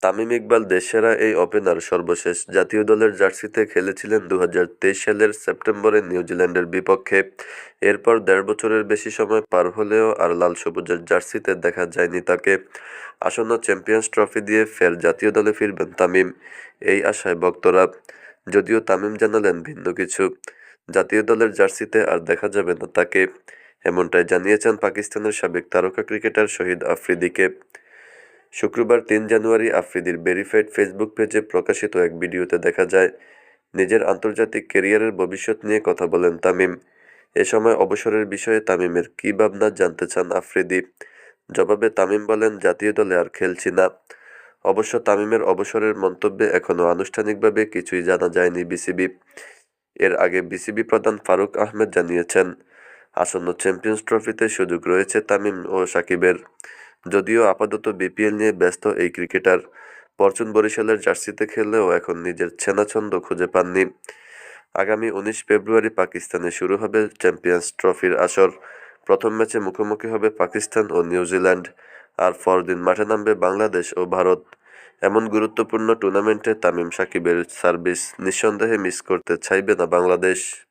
তামিম ইকবাল দেশসেরা এই ওপেনার সর্বশেষ জাতীয় দলের জার্সিতে খেলেছিলেন ২০২৩ সালের সেপ্টেম্বরে নিউজিল্যান্ডের বিপক্ষে। এরপর ১.৫ বছরের বেশি সময় পার হলেও আর লাল সবুজের জার্সিতে দেখা যায়নি তাকে। আসন্ন চ্যাম্পিয়ন্স ট্রফি দিয়ে ফের জাতীয় দলে ফিরবেন তামিম, এই আশায় ভক্তরা। যদিও তামিম জানালেন ভিন্ন কিছু, জাতীয় দলের জার্সিতে আর দেখা যাবে না তাকে। এমনটাই জানিয়েছেন পাকিস্তানের সাবেক তারকা ক্রিকেটার শহীদ আফ্রিদিকে। শুক্রবার ৩ জানুয়ারি আফ্রিদির ভেরিফাইড ফেসবুক পেজে প্রকাশিত এক ভিডিওতে দেখা যায়, নিজের আন্তর্জাতিক ক্যারিয়ারের ভবিষ্যৎ নিয়ে কথা বলেন তামিম। এ সময় অবসরের বিষয়ে তামিমের কী ভাবনা জানতে চান আফ্রিদি। জবাবে তামিম বলেন, জাতীয় দলে আর খেলছি না। অবশ্য তামিমের অবসরের মন্তব্যে এখনও আনুষ্ঠানিকভাবে কিছুই জানা যায়নি বিসিবি। এর আগে বিসিবি প্রধান ফারুক আহমেদ জানিয়েছেন, আসন্ন চ্যাম্পিয়ন্স ট্রফিতে সুযোগ রয়েছে তামিম ও সাকিবের। যদিও আপাতত বিপিএল নিয়ে ব্যস্ত এই ক্রিকেটার ফরচুন বরিশালের জার্সিতে খেললেও এখন নিজের চেনা-ছন্দ খুঁজে পাননি। আগামী ১৯ ফেব্রুয়ারি পাকিস্তানে শুরু হবে চ্যাম্পিয়ন্স ট্রফির আসর। প্রথম ম্যাচে মুখোমুখি হবে পাকিস্তান ও নিউজিল্যান্ড, আর পরদিন মাঠে নামবে বাংলাদেশ ও ভারত। এমন গুরুত্বপূর্ণ টুর্নামেন্টে তামিম সাকিবের সার্ভিস নিঃসন্দেহে মিস করতে চাইবে না বাংলাদেশ।